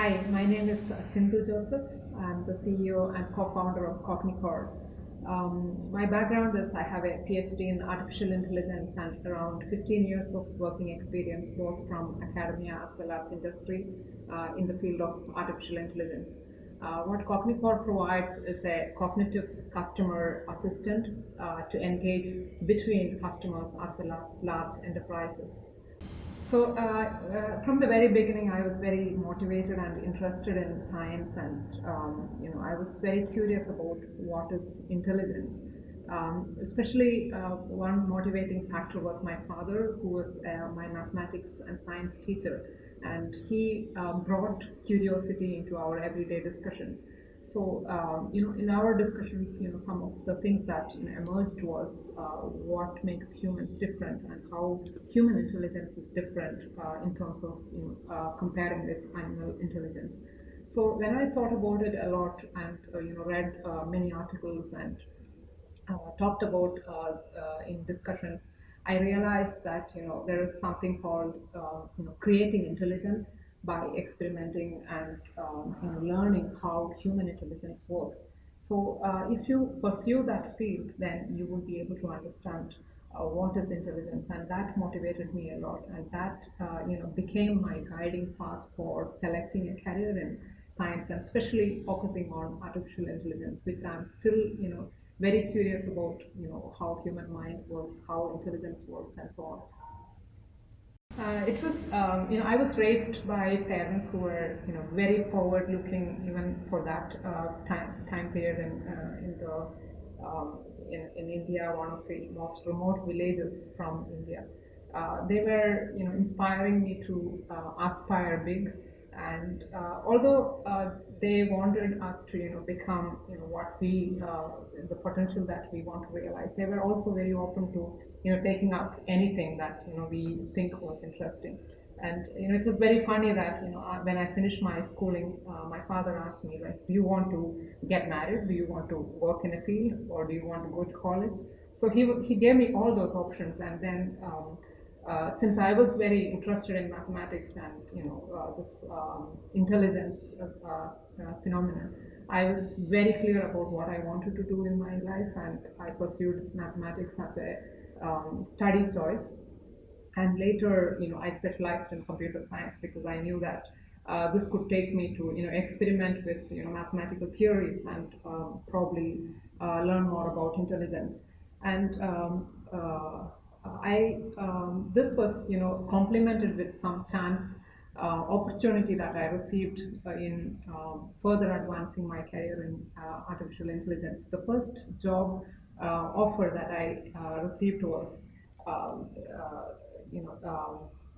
Hi, my name is Sindhu Joseph. I'm the CEO and co-founder of Cognicor. My background is I have a PhD in artificial intelligence and around 15 years of working experience both from academia as well as industry in the field of artificial intelligence. What Cognicor provides is a cognitive customer assistant to engage between customers as well as large enterprises. From the very beginning, I was very motivated and interested in science, and I was very curious about what is intelligence. Especially one motivating factor was my father, who was my mathematics and science teacher, and he brought curiosity into our everyday discussions. In our discussions, some of the things that emerged was what makes humans different and how human intelligence is different in terms of comparing with animal intelligence. So when I thought about it a lot and read many articles and talked about in discussions, I realized that there is something called creating intelligence by experimenting and learning how human intelligence works. So if you pursue that field, then you will be able to understand what is intelligence, and that motivated me a lot, and that became my guiding path for selecting a career in science, and especially focusing on artificial intelligence, which I'm still very curious about how human mind works, how intelligence works, and so on. It was, I was raised by parents who were, very forward-looking, even for that time period in India, one of the most remote villages from India. They were, inspiring me to aspire big, and although they wanted us to, become, what we, the potential that we want to realize, they were also very open to, taking up anything that we think was interesting. And it was very funny that when I finished my schooling, my father asked me, like, do you want to get married? Do you want to work in a field, or do you want to go to college? So he gave me all those options, and then since I was very interested in mathematics and this intelligence phenomenon, I was very clear about what I wanted to do in my life, and I pursued mathematics as a study choice. And later, I specialized in computer science because I knew that this could take me to experiment with mathematical theories and probably learn more about intelligence. And this was complemented with some chance opportunity that I received in further advancing my career in artificial intelligence. The first job offer that I received was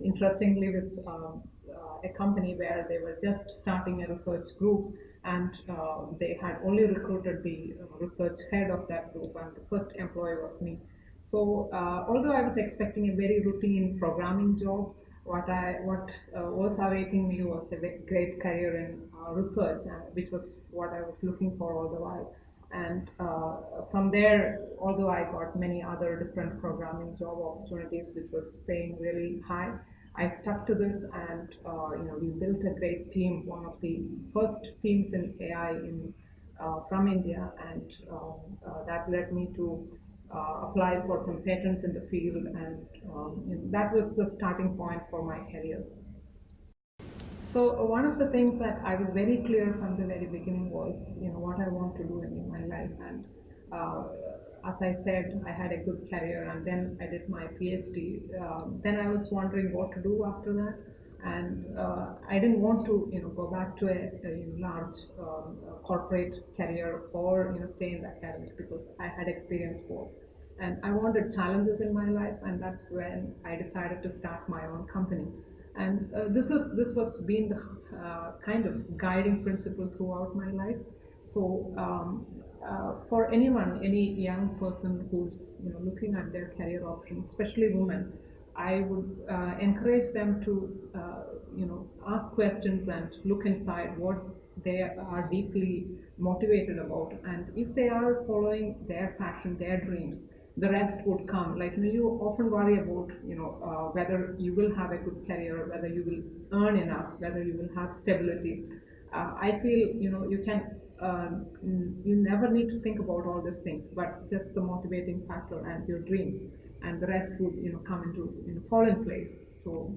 interestingly with a company where they were just starting a research group, and they had only recruited the research head of that group, and the first employee was me. So although I was expecting a very routine programming job, what was awaiting me was a great career in research, which was what I was looking for all the while. And from there, although I got many other different programming job opportunities, which was paying really high, I stuck to this, and we built a great team, one of the first teams in AI from India, and that led me to apply for some patents in the field, and that was the starting point for my career. So one of the things that I was very clear from the very beginning was, what I want to do in my life. And as I said, I had a good career, and then I did my PhD. Then I was wondering what to do after that, and I didn't want to, go back to a large corporate career or stay in the academics, because I had experienced both. And I wanted challenges in my life, and that's when I decided to start my own company. And this was being the kind of guiding principle throughout my life. So for anyone, any young person who's looking at their career options, especially women, I would encourage them to ask questions and look inside what they are deeply motivated about. And if they are following their passion, their dreams, the rest would come. Like, you often worry about, whether you will have a good career, whether you will earn enough, whether you will have stability. I feel, you can, you never need to think about all these things, but just the motivating factor and your dreams, and the rest would, come into, fall in place. So